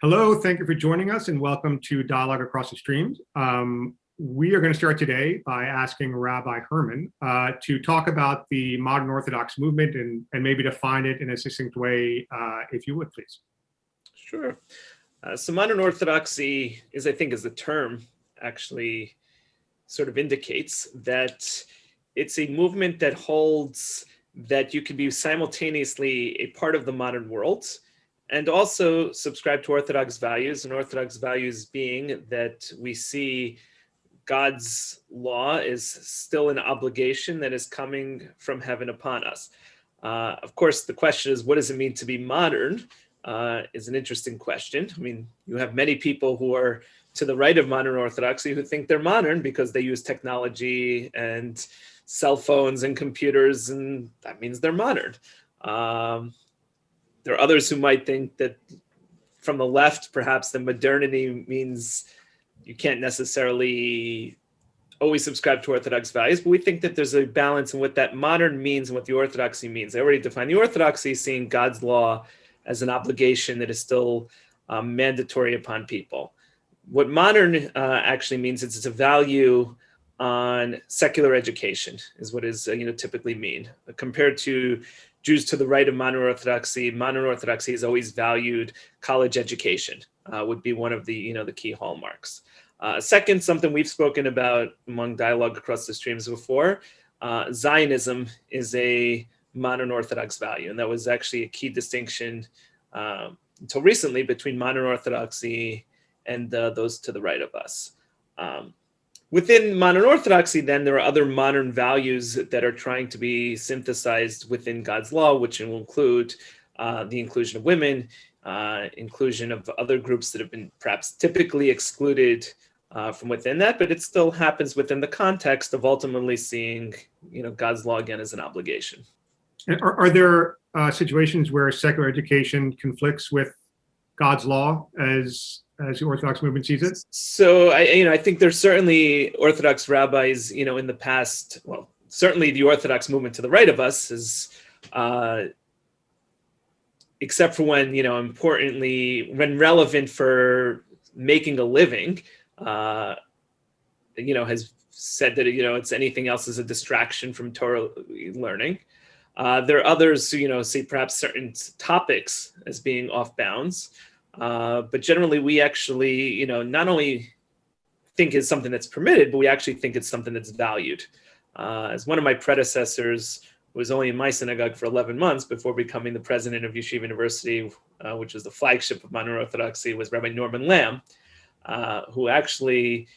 Hello, thank you for joining us and welcome to Dialogue Across the Streams. We are going to start today by asking Rabbi Herman to talk about the modern Orthodox movement and maybe define it in a succinct way, if you would, please. Sure. So modern Orthodoxy is, I think, as the term actually sort of indicates, that it's a movement that holds that you can be simultaneously a part of the modern world and also subscribe to Orthodox values, and Orthodox values being that we see God's law is still an obligation that is coming from heaven upon us. Of course, the question is, what does it mean to be modern? Is an interesting question. I mean, you have many people who are to the right of modern Orthodoxy who think they're modern because they use technology and cell phones and computers, and that means they're modern. There are others who might think that from the left, perhaps the modernity means you can't necessarily always subscribe to Orthodox values, but we think that there's a balance in what that modern means and what the Orthodoxy means. I already defined the Orthodoxy seeing God's law as an obligation that is still mandatory upon people. What modern actually means is it's a value on secular education is what is typically mean. Compared to Jews to the right of modern Orthodoxy has always valued college education, would be one of the the key hallmarks. Second, something we've spoken about among Dialogue Across the Streams before, Zionism is a modern Orthodox value, and that was actually a key distinction until recently between modern Orthodoxy and those to the right of us. Within modern Orthodoxy, then, there are other modern values that are trying to be synthesized within God's law, which will include the inclusion of women, inclusion of other groups that have been perhaps typically excluded from within that, but it still happens within the context of ultimately seeing God's law again as an obligation. And are there situations where secular education conflicts with God's law as the Orthodox movement sees it? So I think there's certainly Orthodox rabbis, in the past, well, certainly the Orthodox movement to the right of us is, except for when, importantly, when relevant for making a living, has said that, it's anything else is a distraction from Torah learning. There are others who, see perhaps certain topics as being off bounds. But generally, we actually, not only think it's something that's permitted, but we actually think it's something that's valued. As one of my predecessors was only in my synagogue for 11 months before becoming the president of Yeshiva University, which is the flagship of modern Orthodoxy, was Rabbi Norman Lamb, who actually,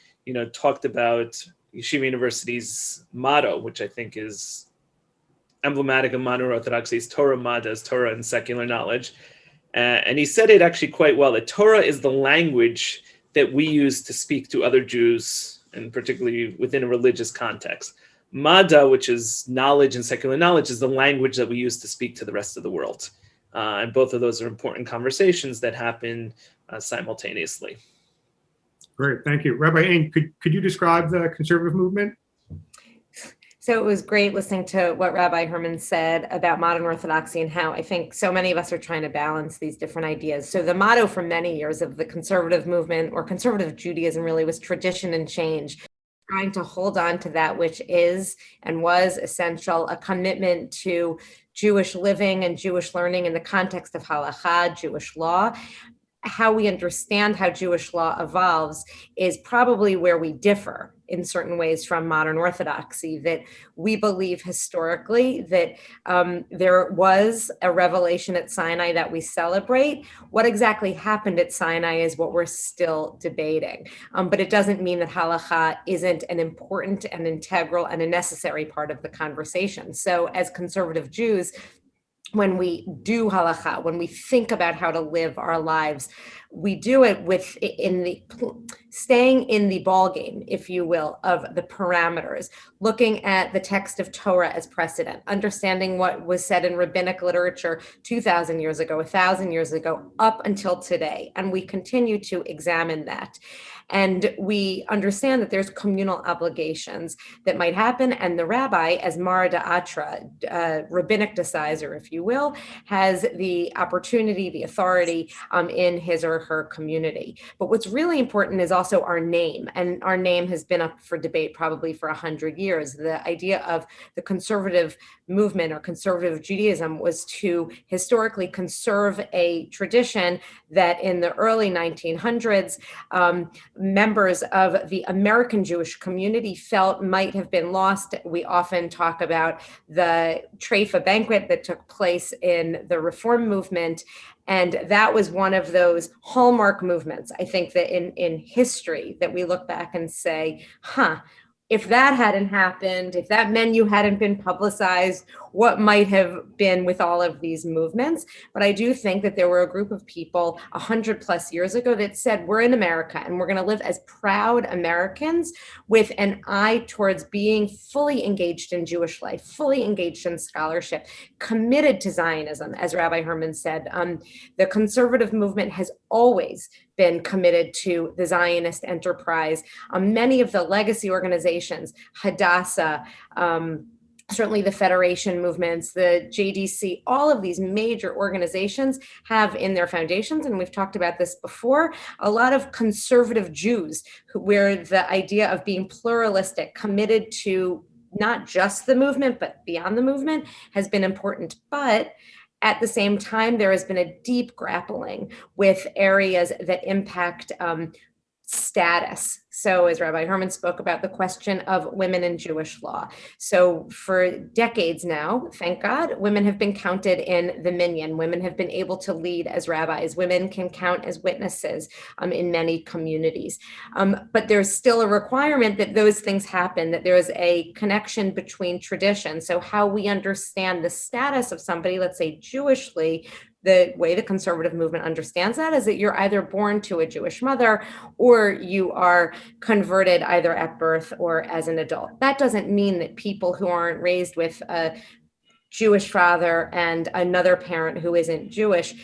talked about Yeshiva University's motto, which I think is emblematic of modern Orthodoxy's Torah Madas, Torah and secular knowledge. And he said it actually quite well, that Torah is the language that we use to speak to other Jews, and particularly within a religious context. Mada, which is knowledge and secular knowledge, is the language that we use to speak to the rest of the world. And both of those are important conversations that happen simultaneously. Great, thank you. Rabbi Ain, could you describe the conservative movement? So it was great listening to what Rabbi Herman said about modern Orthodoxy and how I think so many of us are trying to balance these different ideas. So the motto for many years of the conservative movement, or conservative Judaism, really was tradition and change, trying to hold on to that which is and was essential, a commitment to Jewish living and Jewish learning in the context of halakha, Jewish law. How we understand how Jewish law evolves is probably where we differ in certain ways from modern Orthodoxy, that we believe historically that there was a revelation at Sinai that we celebrate. What exactly happened at Sinai is what we're still debating. But it doesn't mean that halakha isn't an important and integral and a necessary part of the conversation. So as conservative Jews, when we do halakha, when we think about how to live our lives, we do it staying in the ball game, if you will, of the parameters, looking at the text of Torah as precedent, understanding what was said in rabbinic literature 2,000 years ago, 1,000 years ago, up until today. And we continue to examine that. And we understand that there's communal obligations that might happen. And the rabbi, as Mara Da'atra, rabbinic decider, if you will, has the opportunity, the authority in his or her community. But what's really important is also our name. And our name has been up for debate probably for 100 years. The idea of the conservative movement or conservative Judaism was to historically conserve a tradition that in the early 1900s, members of the American Jewish community felt might have been lost. We often talk about the Treifa banquet that took place in the Reform movement. And that was one of those hallmark movements, I think, that in history that we look back and say, if that hadn't happened, if that menu hadn't been publicized, what might have been with all of these movements? But I do think that there were a group of people 100+ years ago that said, we're in America and we're going to live as proud Americans with an eye towards being fully engaged in Jewish life, fully engaged in scholarship, committed to Zionism, as Rabbi Herman said. The conservative movement has always been committed to the Zionist enterprise. Many of the legacy organizations, Hadassah, certainly the Federation movements, the JDC, all of these major organizations have in their foundations, and we've talked about this before, a lot of conservative Jews where the idea of being pluralistic, committed to not just the movement, but beyond the movement has been important. But at the same time, there has been a deep grappling with areas that impact status. So as Rabbi Herman spoke about the question of women in Jewish law. So for decades now, thank God, women have been counted in the minyan. Women have been able to lead as rabbis. Women can count as witnesses in many communities. But there's still a requirement that those things happen, that there is a connection between tradition. So how we understand the status of somebody, let's say Jewishly, the way the conservative movement understands that is that you're either born to a Jewish mother or you are converted either at birth or as an adult. That doesn't mean that people who aren't raised with a Jewish father and another parent who isn't Jewish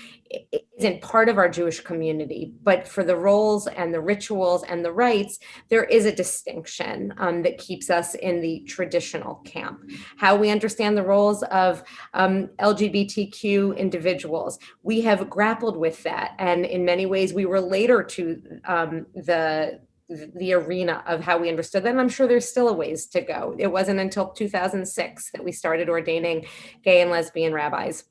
isn't part of our Jewish community. But for the roles and the rituals and the rites, there is a distinction that keeps us in the traditional camp. How we understand the roles of LGBTQ individuals, we have grappled with that. And in many ways, we were later to the arena of how we understood that. And I'm sure there's still a ways to go. It wasn't until 2006 that we started ordaining gay and lesbian rabbis.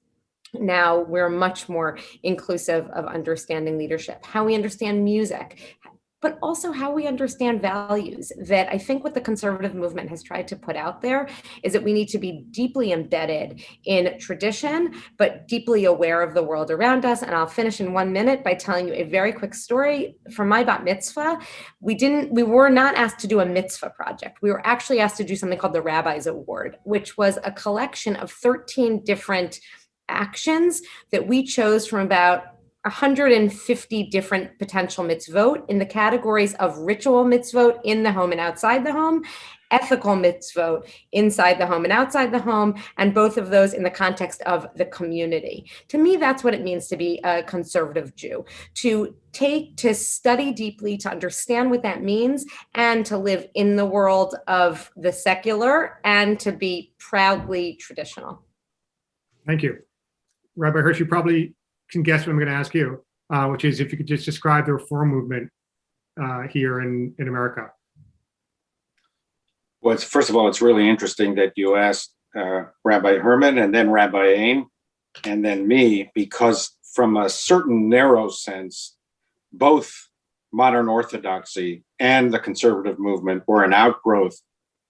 Now we're much more inclusive of understanding leadership, how we understand music, but also how we understand values. That I think what the conservative movement has tried to put out there is that we need to be deeply embedded in tradition, but deeply aware of the world around us. And I'll finish in 1 minute by telling you a very quick story. For my bat mitzvah, we were not asked to do a mitzvah project. We were actually asked to do something called the Rabbi's Award, which was a collection of 13 different actions that we chose from about 150 different potential mitzvot in the categories of ritual mitzvot in the home and outside the home, ethical mitzvot inside the home and outside the home, and both of those in the context of the community. To me, that's what it means to be a conservative Jew, to study deeply, to understand what that means, and to live in the world of the secular and to be proudly traditional. Thank you. Rabbi Hirsch, you probably can guess what I'm going to ask you, which is if you could just describe the reform movement here in America. Well, first of all, it's really interesting that you asked Rabbi Herman and then Rabbi Ain and then me, because from a certain narrow sense, both modern Orthodoxy and the conservative movement were an outgrowth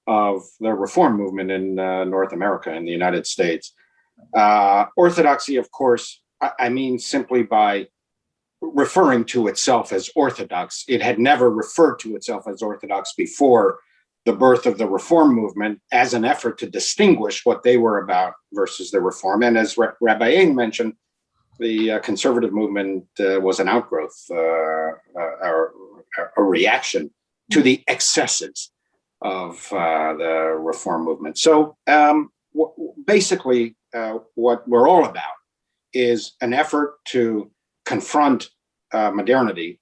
of the reform movement in North America, in the United States. Orthodoxy, of course, I mean simply by referring to itself as Orthodox. It had never referred to itself as Orthodox before the birth of the Reform movement as an effort to distinguish what they were about versus the Reform. And as Rabbi Ain mentioned, the conservative movement was an outgrowth, or a reaction to the excesses of the Reform movement. So basically, what we're all about is an effort to confront modernity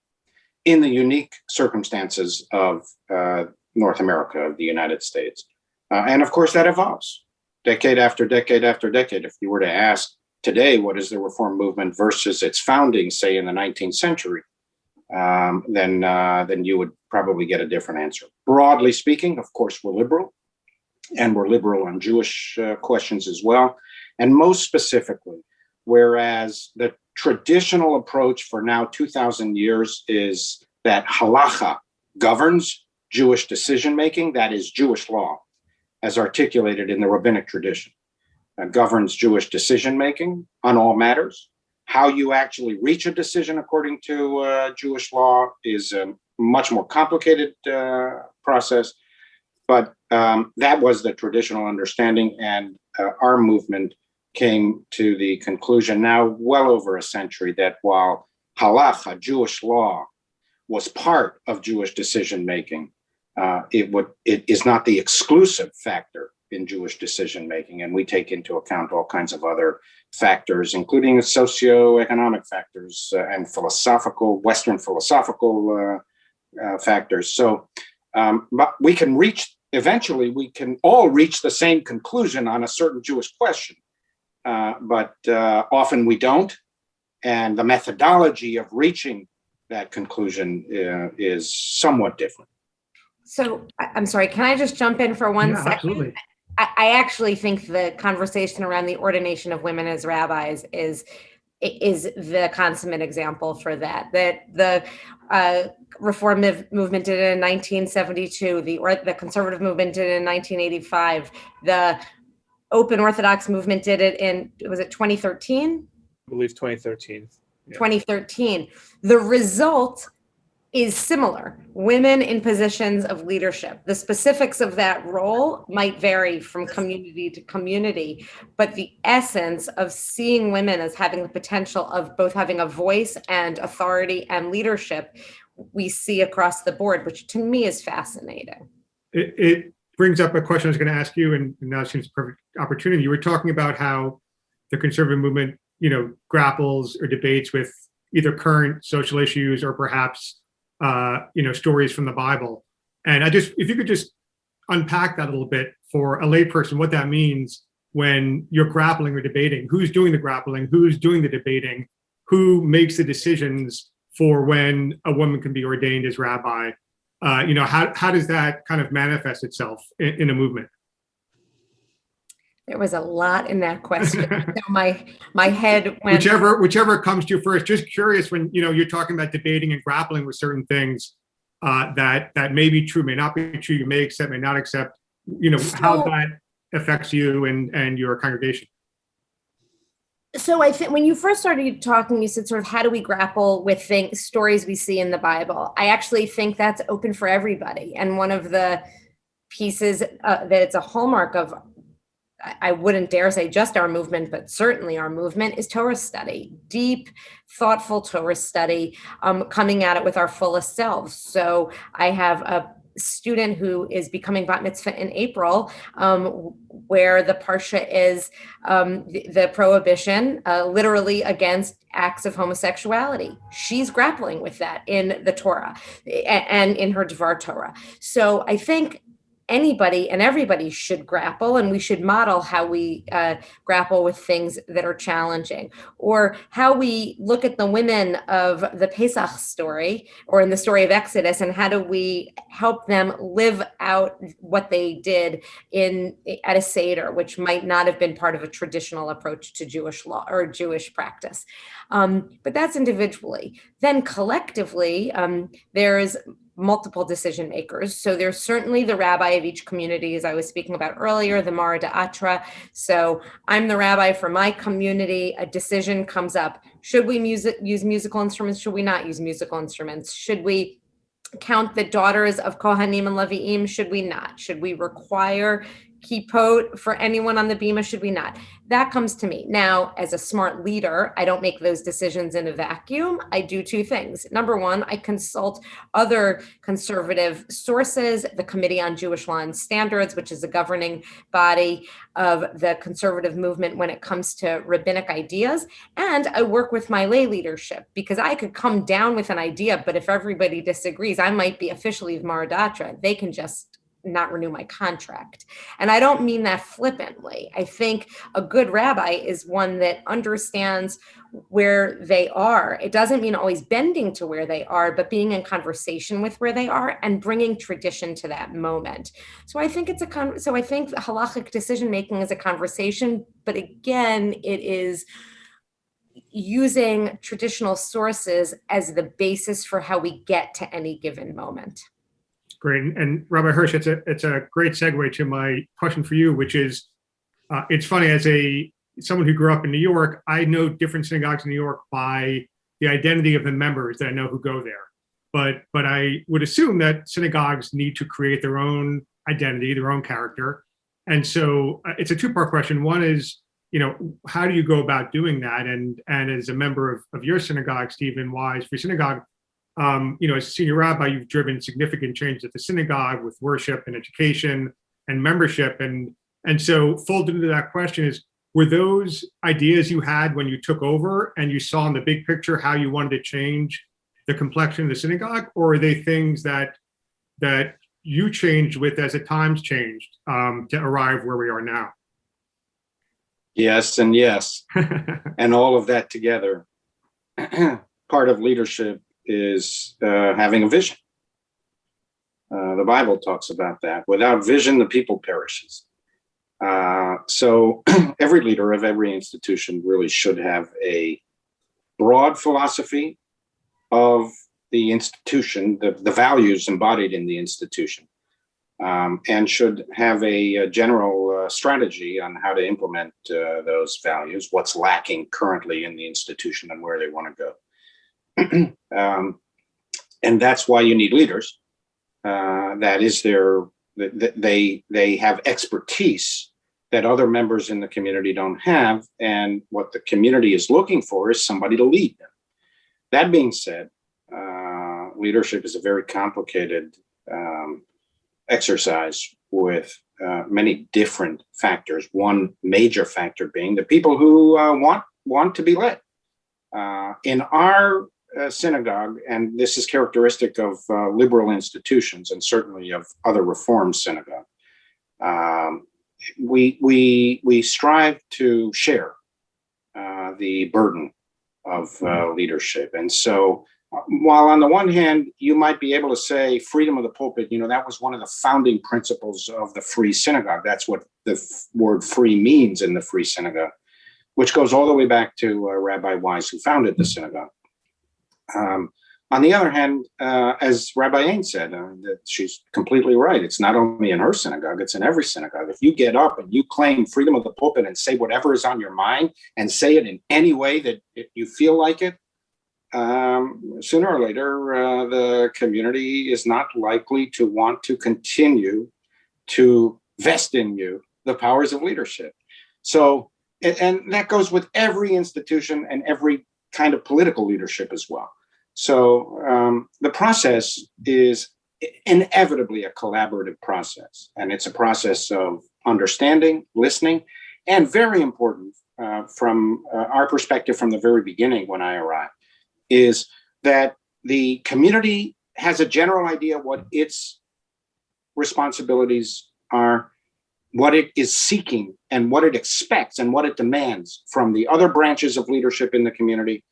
in the unique circumstances of North America, of the United States. And of course, that evolves decade after decade after decade. If you were to ask today, what is the reform movement versus its founding, say in the 19th century, then you would probably get a different answer. Broadly speaking, of course, we're liberal, and we're liberal on Jewish questions as well. And most specifically, whereas the traditional approach for now 2,000 years is that halacha governs Jewish decision-making, that is Jewish law, as articulated in the rabbinic tradition, governs Jewish decision-making on all matters. How you actually reach a decision according to Jewish law is a much more complicated process, but that was the traditional understanding, and our movement came to the conclusion now well over a century that while halacha, Jewish law, was part of Jewish decision-making, it is not the exclusive factor in Jewish decision-making, and we take into account all kinds of other factors, including socioeconomic factors and Western philosophical factors. So, but we can all reach the same conclusion on a certain Jewish question, but often we don't, and the methodology of reaching that conclusion is somewhat different. So I'm sorry, can I just jump in for one second? Absolutely. I actually think the conversation around the ordination of women as rabbis is the consummate example for that. That the Reform movement did it in 1972, the conservative movement did it in 1985, the Open Orthodox movement did it in, was it 2013? I believe 2013. Yeah. 2013. The result is similar. Women in positions of leadership. The specifics of that role might vary from community to community, but the essence of seeing women as having the potential of both having a voice and authority and leadership, we see across the board, which to me is fascinating. It brings up a question I was going to ask you, and now seems a perfect opportunity. You were talking about how the conservative movement, grapples or debates with either current social issues or perhaps stories from the Bible. And if you could just unpack that a little bit for a layperson, what that means when you're grappling or debating, who's doing the grappling, who's doing the debating, who makes the decisions for when a woman can be ordained as rabbi. How does that kind of manifest itself in a movement? There was a lot in that question. So my head went. Whichever comes to you first. Just curious when you're talking about debating and grappling with certain things that may be true, may not be true. You may accept, may not accept. How that affects you and your congregation. So I think when you first started talking, you said sort of how do we grapple with stories we see in the Bible? I actually think that's open for everybody, and one of the pieces that it's a hallmark of. I wouldn't dare say just our movement, but certainly our movement is Torah study, deep, thoughtful Torah study, coming at it with our fullest selves. So I have a student who is becoming bat mitzvah in April, where the parsha is the prohibition, literally against acts of homosexuality. She's grappling with that in the Torah and in her Dvar Torah. So I think anybody and everybody should grapple, and we should model how we grapple with things that are challenging, or how we look at the women of the Pesach story or in the story of Exodus, and how do we help them live out what they did at a Seder, which might not have been part of a traditional approach to Jewish law or Jewish practice. But that's individually. Then collectively, there's multiple decision makers. So there's certainly the rabbi of each community, as I was speaking about earlier, the Mara D'Atra. So I'm the rabbi for my community. A decision comes up. Should we use musical instruments? Should we not use musical instruments? Should we count the daughters of Kohanim and Levi'im? Should we not? Should we require kippot for anyone on the bima? Should we not? That comes to me. Now, as a smart leader, I don't make those decisions in a vacuum. I do two things. Number one, I consult other conservative sources, the Committee on Jewish Law and Standards, which is a governing body of the conservative movement when it comes to rabbinic ideas. And I work with my lay leadership, because I could come down with an idea, but if everybody disagrees, I might be officially Maradatra. They can just not renew my contract. And I don't mean that flippantly. I think a good rabbi is one that understands where they are. It doesn't mean always bending to where they are, but being in conversation with where they are and bringing tradition to that moment. So I think I think halachic decision making is a conversation, but again, it is using traditional sources as the basis for how we get to any given moment. Great. And Rabbi Hirsch, it's a great segue to my question for you, which is, it's funny, as someone who grew up in New York, I know different synagogues in New York by the identity of the members that I know who go there. But I would assume that synagogues need to create their own identity, their own character. And so it's a two-part question. One is, how do you go about doing that? And as a member of your synagogue, Stephen Wise Free Synagogue, as a senior rabbi, you've driven significant change at the synagogue with worship and education and membership. And so folded into that question is, were those ideas you had when you took over and you saw in the big picture how you wanted to change the complexion of the synagogue, or are they things that you changed with as the times changed to arrive where we are now? Yes and yes. And all of that together. Part of leadership is having a vision. The Bible talks about that. Without vision, the people perishes. So every leader of every institution really should have a broad philosophy of the institution, the values embodied in the institution, and should have a general strategy on how to implement those values, what's lacking currently in the institution and where they want to go. And that's why you need leaders. That is they have expertise that other members in the community don't have. And what the community is looking for is somebody to lead them. That being said, leadership is a very complicated exercise with many different factors. One major factor being the people who want to be led. In our synagogue, and this is characteristic of liberal institutions and certainly of other Reform synagogue, we strive to share the burden of leadership. And so while on the one hand, you might be able to say freedom of the pulpit, that was one of the founding principles of the Free Synagogue. That's what the word free means in the Free Synagogue, which goes all the way back to Rabbi Wise, who founded the synagogue. On the other hand, as Rabbi Ain said, she's completely right. It's not only in her synagogue, it's in every synagogue. If you get up and you claim freedom of the pulpit and say whatever is on your mind and say it in any way that you feel like it, sooner or later, the community is not likely to want to continue to vest in you the powers of leadership. So, and that goes with every institution and every kind of political leadership as well. So the process is inevitably a collaborative process, and it's a process of understanding, listening, and very important from our perspective from the very beginning when I arrived, is that the community has a general idea what its responsibilities are, what it is seeking, and what it expects and what it demands from the other branches of leadership in the community.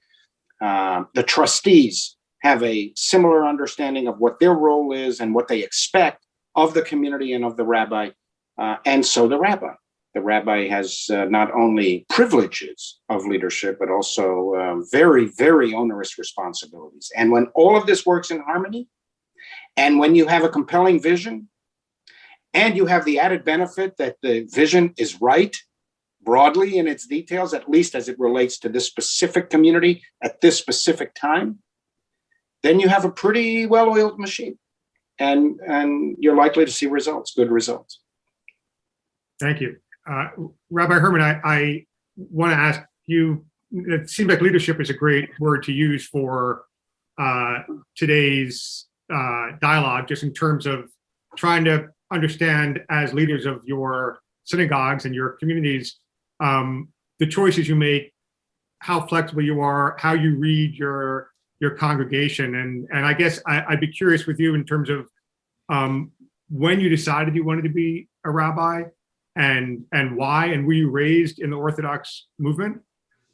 The trustees have a similar understanding of what their role is and what they expect of the community and of the rabbi. And so the rabbi. The rabbi has not only privileges of leadership, but also very, very onerous responsibilities. And when all of this works in harmony, and when you have a compelling vision, and you have the added benefit that the vision is right, broadly in its details, at least as it relates to this specific community at this specific time, then you have a pretty well-oiled machine, and you're likely to see results, good results. Thank you. Rabbi Herman, I want to ask you, it seems like leadership is a great word to use for today's dialogue, just in terms of trying to understand as leaders of your synagogues and your communities, the choices you make, how flexible you are, how you read your congregation. And I guess I'd be curious with you in terms of when you decided you wanted to be a rabbi and why, and were you raised in the Orthodox movement?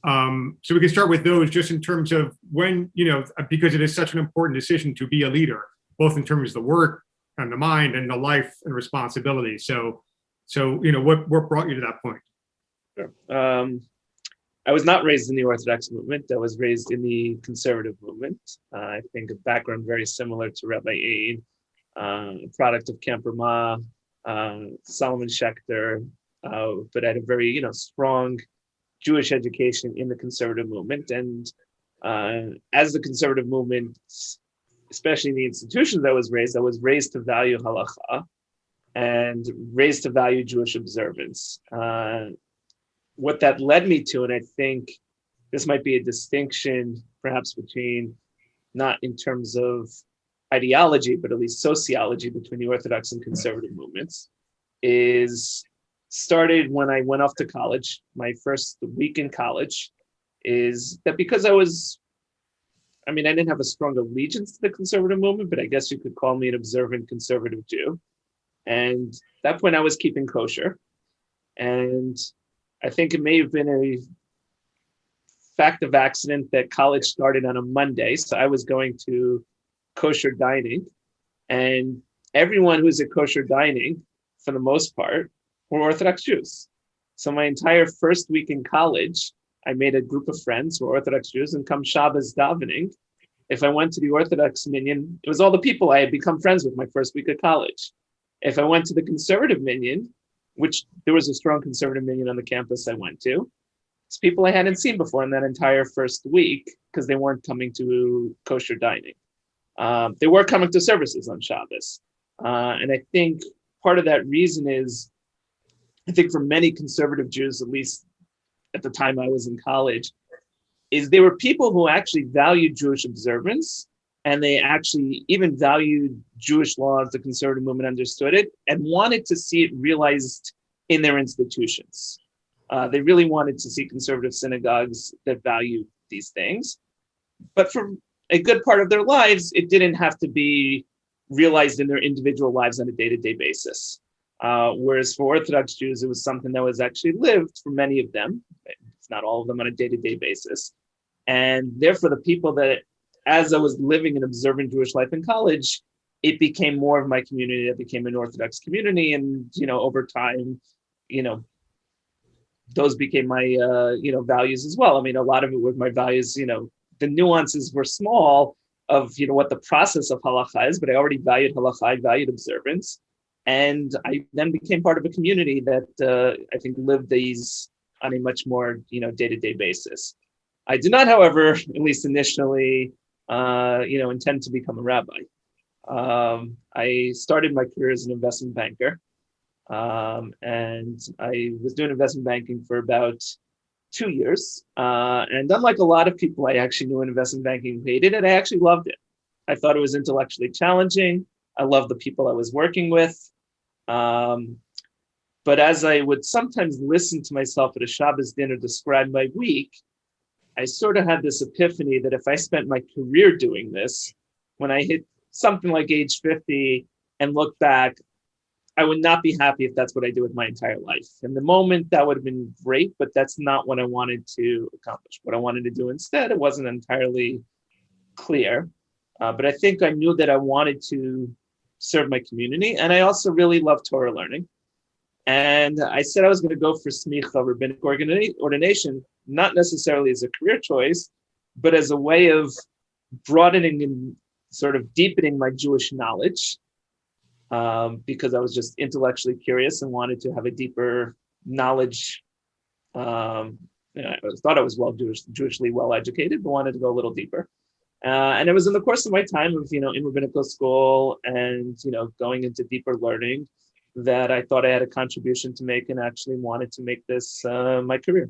So we can start with those just in terms of when, because it is such an important decision to be a leader, both in terms of the work and the mind and the life and responsibility. So what brought you to that point? Sure. I was not raised in the Orthodox movement. I was raised in the conservative movement. I think a background very similar to Rabbi Ain, product of Camp Ramah, Solomon Schechter, but had a very, strong Jewish education in the conservative movement. And as the conservative movement, especially in the institutions I was raised to value halacha and raised to value Jewish observance. What that led me to, and I think this might be a distinction perhaps between, not in terms of ideology, but at least sociology between the Orthodox and conservative movements, is started when I went off to college. My first week in college is that because I didn't have a strong allegiance to the conservative movement, but I guess you could call me an observant conservative Jew. And at that point I was keeping kosher. And I think it may have been a fact of accident that college started on a Monday. So I was going to kosher dining, and everyone who's at kosher dining, for the most part, were Orthodox Jews. So my entire first week in college, I made a group of friends who were Orthodox Jews, and come Shabbos davening, if I went to the Orthodox minyan, it was all the people I had become friends with my first week of college. If I went to the conservative minyan, which there was a strong conservative minyan on the campus I went to, it's people I hadn't seen before in that entire first week because they weren't coming to kosher dining. They were coming to services on Shabbos. And I think part of that reason is, I think for many conservative Jews, at least at the time I was in college, is they were people who actually valued Jewish observance, and they actually even valued Jewish law as the conservative movement understood it, and wanted to see it realized in their institutions. They really wanted to see conservative synagogues that valued these things. But for a good part of their lives, it didn't have to be realized in their individual lives on a day-to-day basis. Whereas for Orthodox Jews, it was something that was actually lived for many of them, if not all of them, on a day-to-day basis. And therefore, the people that, as I was living an observant Jewish life in college, it became more of my community. It became an Orthodox community. And, over time, those became my, values as well. A lot of it was my values, the nuances were small of, what the process of halacha is, but I already valued halacha, I valued observance. And I then became part of a community that I think lived these on a much more, day-to-day basis. I did not, however, at least initially, intend to become a rabbi. I started my career as an investment banker, and I was doing investment banking for about 2 years. And unlike a lot of people I actually knew in investment banking hated it, I actually loved it. I thought it was intellectually challenging. I loved the people I was working with. But as I would sometimes listen to myself at a Shabbos dinner describe my week, I sort of had this epiphany that if I spent my career doing this, when I hit something like age 50 and look back, I would not be happy if that's what I do with my entire life. In the moment, that would have been great, but that's not what I wanted to accomplish. What I wanted to do instead, it wasn't entirely clear. But I think I knew that I wanted to serve my community. And I also really love Torah learning. And I said I was going to go for smicha, rabbinic ordination, not necessarily as a career choice, but as a way of broadening and sort of deepening my Jewish knowledge, because I was just intellectually curious and wanted to have a deeper knowledge. I thought I was Jewishly well educated, but wanted to go a little deeper. And it was in the course of my time of, in rabbinical school and, going into deeper learning, that I thought I had a contribution to make and actually wanted to make this my career.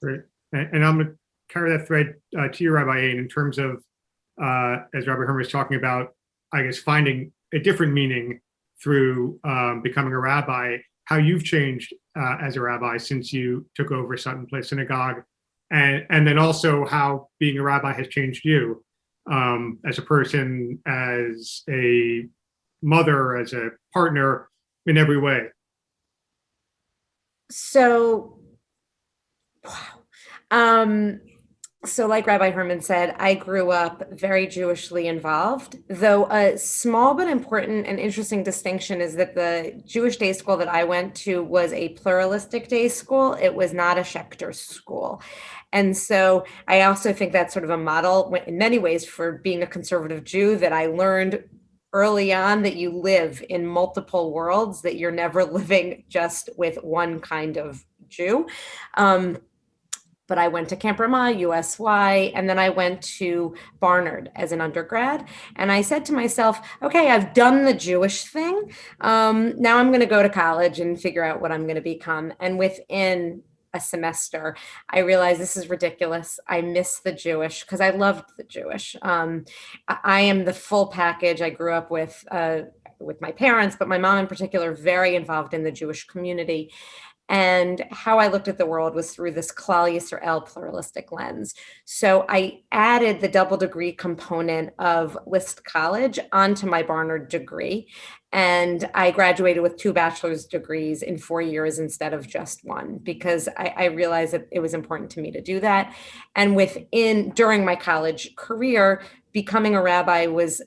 Great. And I'm going to carry that thread to you, Rabbi Ain, in terms of, as Rabbi Herman was talking about, I guess, finding a different meaning through becoming a rabbi, how you've changed as a rabbi since you took over Sutton Place Synagogue, and then also how being a rabbi has changed you as a person, as a mother, as a partner, in every way. So, wow. So like Rabbi Herman said, I grew up very Jewishly involved, though a small but important and interesting distinction is that the Jewish day school that I went to was a pluralistic day school. It was not a Schechter school. And so I also think that's sort of a model in many ways for being a conservative Jew, that I learned early on that you live in multiple worlds, that you're never living just with one kind of Jew. But I went to Camp Ramah, USY, and then I went to Barnard as an undergrad. And I said to myself, okay, I've done the Jewish thing. Now I'm going to go to college and figure out what I'm going to become. And within a semester, I realized this is ridiculous. I miss the Jewish because I loved the Jewish. I am the full package. I grew up with my parents, but my mom in particular, very involved in the Jewish community. And how I looked at the world was through this Klal Yisrael pluralistic lens. So I added the double degree component of List College onto my Barnard degree. And I graduated with 2 bachelor's degrees in 4 years instead of just 1, because I realized that it was important to me to do that. And during my college career, becoming a rabbi was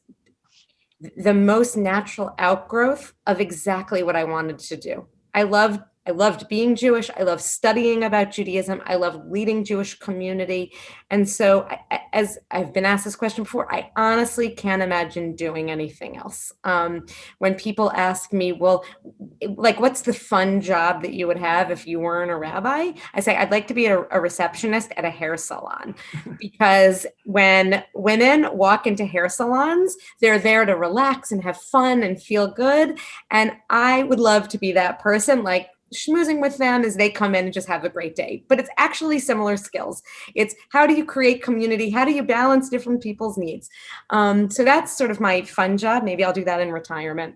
the most natural outgrowth of exactly what I wanted to do. I loved being Jewish. I love studying about Judaism. I love leading Jewish community. And so as I've been asked this question before, I honestly can't imagine doing anything else. When people ask me, well, like, what's the fun job that you would have if you weren't a rabbi? I say, I'd like to be a receptionist at a hair salon, because when women walk into hair salons, they're there to relax and have fun and feel good. And I would love to be that person, like, schmoozing with them as they come in and just have a great day. But it's actually similar skills. It's how do you create community? How do you balance different people's needs? So that's sort of my fun job. Maybe I'll do that in retirement.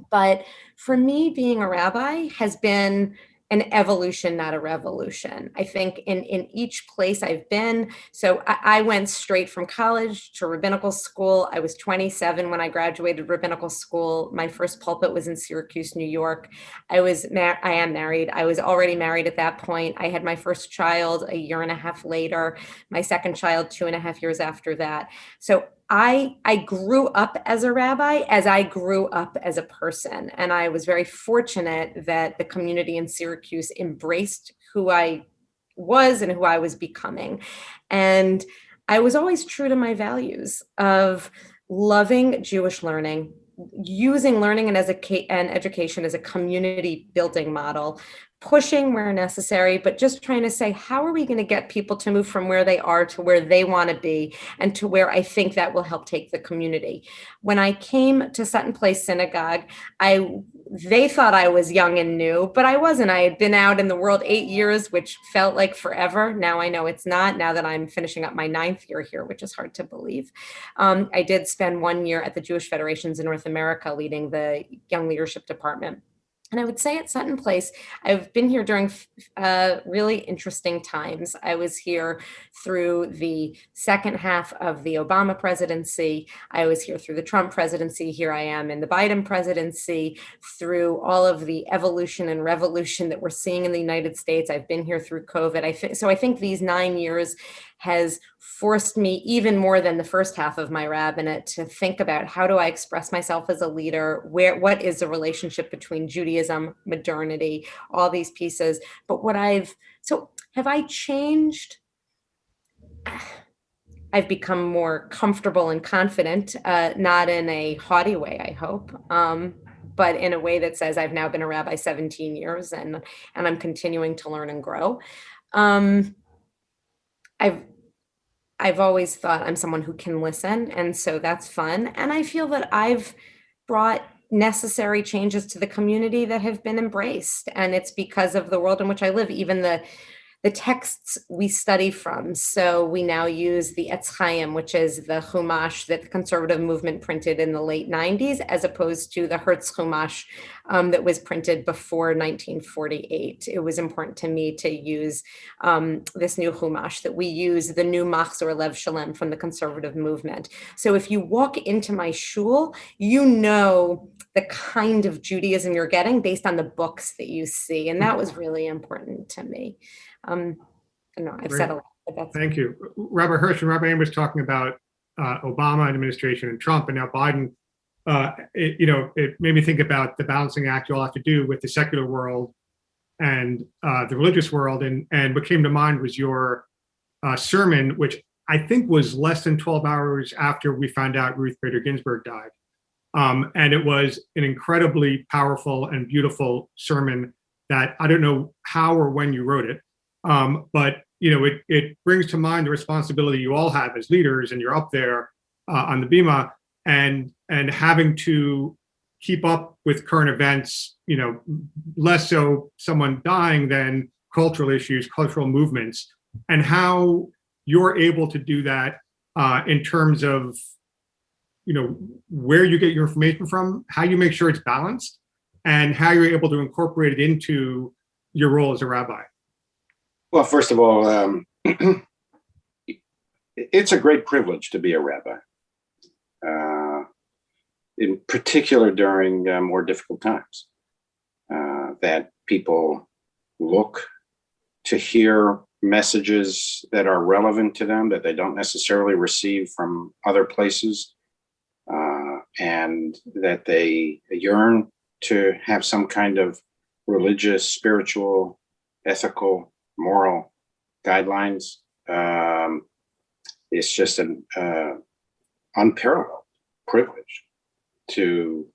But for me, being a rabbi has been an evolution, not a revolution. I think in each place I've been. So I went straight from college to rabbinical school. I was 27 when I graduated rabbinical school. My first pulpit was in Syracuse, New York. I am married. I was already married at that point. I had my first child a year and a half later, my second child 2.5 years after that. So I grew up as a rabbi as I grew up as a person. And I was very fortunate that the community in Syracuse embraced who I was and who I was becoming. And I was always true to my values of loving Jewish learning, using learning and education as a community building model, pushing where necessary, but just trying to say, how are we going to get people to move from where they are to where they want to be, and to where I think that will help take the community. When I came to Sutton Place Synagogue, they thought I was young and new, but I wasn't. I had been out in the world 8 years, which felt like forever. Now I know it's not, now that I'm finishing up my 9th year here, which is hard to believe. I did spend 1 year at the Jewish Federations in North America leading the Young Leadership Department. And I would say at Sutton Place, I've been here during really interesting times. I was here through the second half of the Obama presidency. I was here through the Trump presidency. Here I am in the Biden presidency, through all of the evolution and revolution that we're seeing in the United States. I've been here through COVID. So I think these 9 years has forced me, even more than the first half of my rabbinate, to think about, how do I express myself as a leader? What is the relationship between Judaism, modernity, all these pieces? But have I changed? I've become more comfortable and confident, not in a haughty way, I hope, but in a way that says I've now been a rabbi 17 years and I'm continuing to learn and grow. I've always thought I'm someone who can listen, and so that's fun. And I feel that I've brought necessary changes to the community that have been embraced. And it's because of the world in which I live, even the texts we study from. So we now use the Etz Chaim, which is the Chumash that the conservative movement printed in the late 90s, as opposed to the Hertz Chumash that was printed before 1948. It was important to me to use this new Chumash, that we use the new Machzor Lev Shalem from the conservative movement. So if you walk into my shul, you know the kind of Judaism you're getting based on the books that you see. And that was really important to me. I know I've said a lot, but that's. Thank you. Rabbi Hirsch and Rabbi Ain was talking about Obama administration and Trump, and now Biden. It made me think about the balancing act you all have to do with the secular world and the religious world. And what came to mind was your sermon, which I think was less than 12 hours after we found out Ruth Bader Ginsburg died. And it was an incredibly powerful and beautiful sermon that I don't know how or when you wrote it. But it brings to mind the responsibility you all have as leaders, and you're up there on the bima, and having to keep up with current events, less so someone dying than cultural issues, cultural movements, and how you're able to do that in terms of where you get your information from, how you make sure it's balanced, and how you're able to incorporate it into your role as a rabbi. Well, first of all, it's a great privilege to be a rabbi, in particular during more difficult times, that people look to hear messages that are relevant to them, that they don't necessarily receive from other places, and that they yearn to have some kind of religious, spiritual, ethical, moral guidelines. It's just an unparalleled privilege to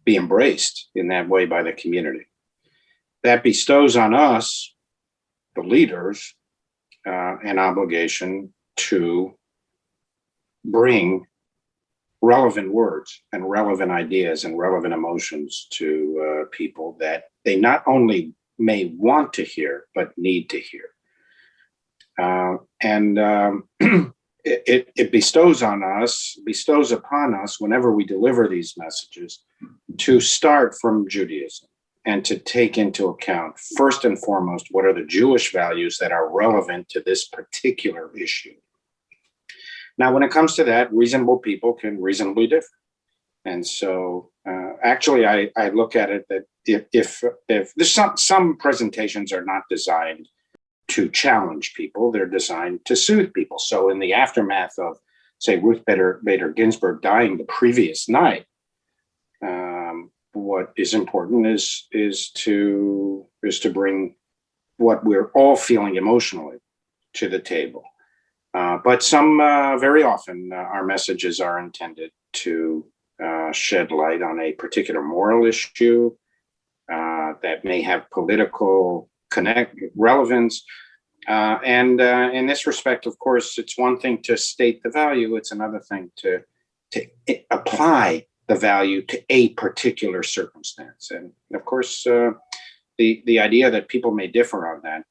be embraced in that way by the community. That bestows on us, the leaders, an obligation to bring relevant words and relevant ideas and relevant emotions to people that they not only may want to hear, but need to hear. It bestows upon us, whenever we deliver these messages, to start from Judaism and to take into account, first and foremost, what are the Jewish values that are relevant to this particular issue. Now, when it comes to that, reasonable people can reasonably differ. And so actually, I look at it that if there's some presentations are not designed to challenge people, they're designed to soothe people. So in the aftermath of, say, Ruth Bader Ginsburg dying the previous night, what is important is to bring what we're all feeling emotionally to the table. But very often our messages are intended to shed light on a particular moral issue that may have political relevance. And in this respect, of course, it's one thing to state the value. It's another thing to apply the value to a particular circumstance. And of course, the idea that people may differ on that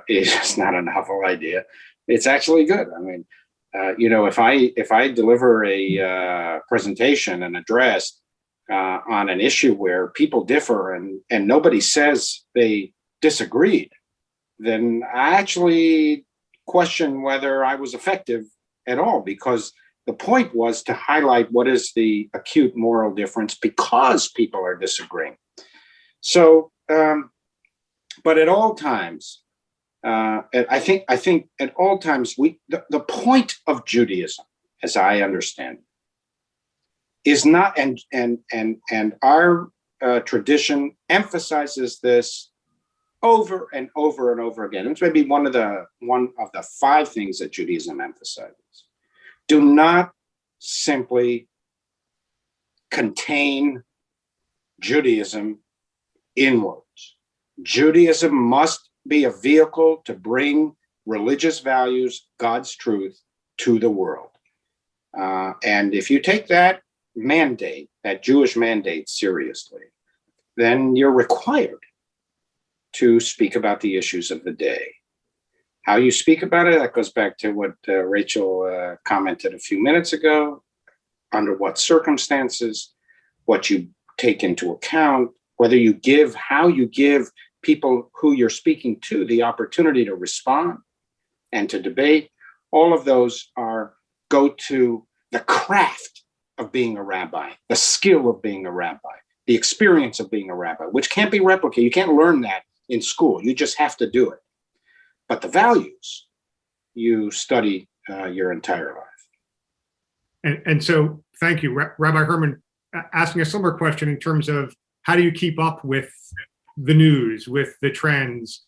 is not a novel idea. It's actually good. I mean, if I deliver a presentation, an address on an issue where people differ and nobody says they disagreed, then I actually question whether I was effective at all, because the point was to highlight what is the acute moral difference because people are disagreeing. So, but at all times, I think at all times the point of Judaism, as I understand it, is not, and our tradition emphasizes this over and over and over again. It's maybe one of the 5 things that Judaism emphasizes. Do not simply contain Judaism inwards. Judaism must be a vehicle to bring religious values, God's truth, to the world. And if you take that mandate, that Jewish mandate seriously, then you're required to speak about the issues of the day. How you speak about it, that goes back to what Rachel commented a few minutes ago, under what circumstances, what you take into account, whether you give, how you give people who you're speaking to the opportunity to respond and to debate. All of those go to the craft of being a rabbi, the skill of being a rabbi, the experience of being a rabbi, which can't be replicated. You can't learn that in school. You just have to do it. But the values you study your entire life. And so, thank you, Rabbi Herman, asking a similar question in terms of how do you keep up with the news, with the trends,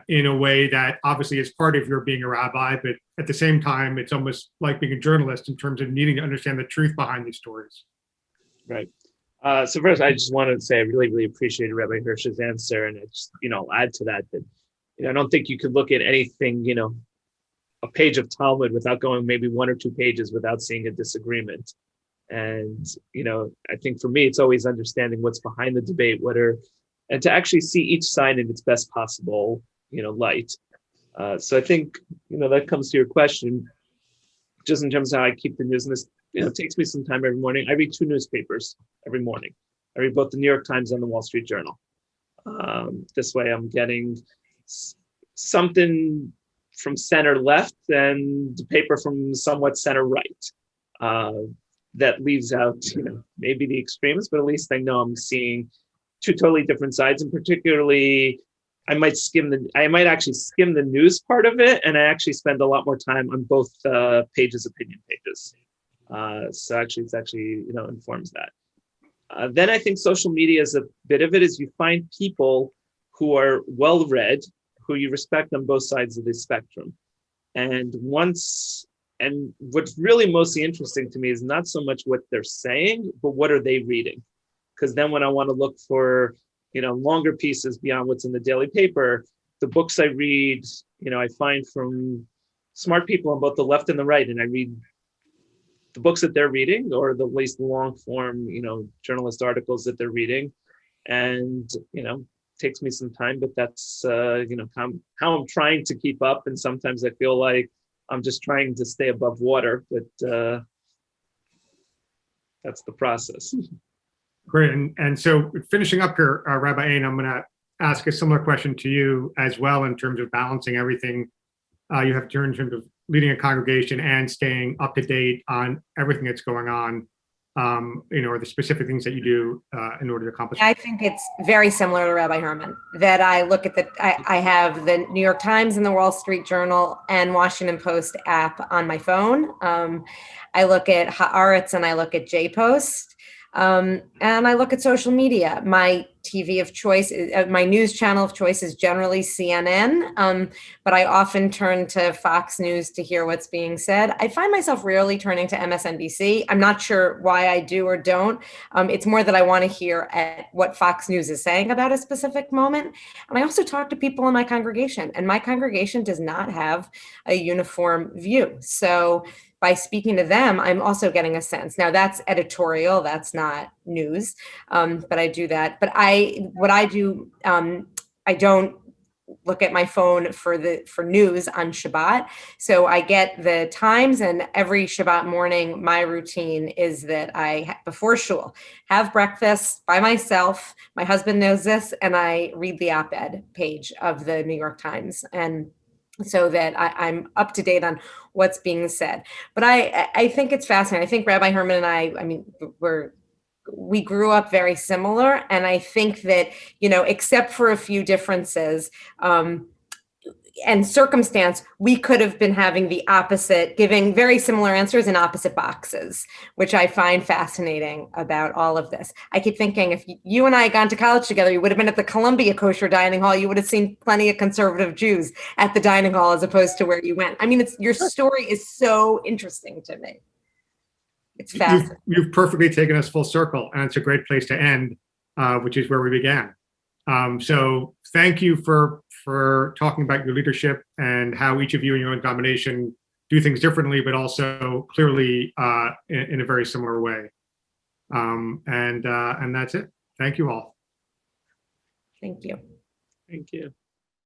in a way that obviously is part of your being a rabbi, but at the same time, it's almost like being a journalist in terms of needing to understand the truth behind these stories. Right. So first, I just wanted to say I really, really appreciated Rabbi Hirsch's answer, and I just, add to that I don't think you could look at anything, a page of Talmud without going maybe 1 or 2 pages without seeing a disagreement. And, I think for me, it's always understanding what's behind the debate, and to actually see each side in its best possible, light. So I think, that comes to your question, just in terms of how I keep the news. And this, it takes me some time every morning. I read 2 newspapers every morning. I read both the New York Times and the Wall Street Journal. This way I'm getting something from center left and the paper from somewhat center right. That leaves out, maybe the extremes, but at least I know I'm seeing 2 totally different sides. And particularly, I might actually skim the news part of it, and I actually spend a lot more time on both pages, opinion pages. So actually, informs that. Then I think social media is a bit of it. Is you find people who are well read, who you respect on both sides of the spectrum, and what's really mostly interesting to me is not so much what they're saying, but what are they reading? Because then when I want to look for, longer pieces beyond what's in the daily paper, the books I read, I find from smart people on both the left and the right, and I read the books that they're reading, or at least long form, journalist articles that they're reading. And, takes me some time, but that's, how I'm trying to keep up. And sometimes I feel like I'm just trying to stay above water, but that's the process. Great. And so finishing up here, Rabbi Ain, I'm going to ask a similar question to you as well in terms of balancing everything you have to do in terms of leading a congregation and staying up to date on everything that's going on, or the specific things that you do in order to accomplish. I think it's very similar to Rabbi Herman, that I look at I have the New York Times and the Wall Street Journal and Washington Post app on my phone. I look at Haaretz and I look at JPost. And I look at social media. My TV of choice, my news channel of choice is generally CNN, but I often turn to Fox News to hear what's being said. I find myself rarely turning to MSNBC. I'm not sure why I do or don't. It's more that I want to hear what Fox News is saying about a specific moment. And I also talk to people in my congregation, and my congregation does not have a uniform view. So by speaking to them, I'm also getting a sense. Now that's editorial, that's not news, but I do that. But I don't look at my phone for news on Shabbat. So I get the times, and every Shabbat morning, my routine is that I, before shul, have breakfast by myself. My husband knows this, and I read the op-ed page of the New York Times, and so that I'm up to date on what's being said. But I think it's fascinating. I think Rabbi Herman and I we grew up very similar. And I think that, except for a few differences and circumstance, we could have been having the opposite, giving very similar answers in opposite boxes, which I find fascinating about all of this. I keep thinking, if you and I had gone to college together, you would have been at the Columbia Kosher Dining Hall. You would have seen plenty of conservative Jews at the dining hall as opposed to where you went. I mean, your story is so interesting to me. It's fascinating. You've perfectly taken us full circle, and it's a great place to end, which is where we began. So thank you for talking about your leadership and how each of you in your own denomination do things differently, but also clearly in a very similar way. And that's it. Thank you all. Thank you. Thank you.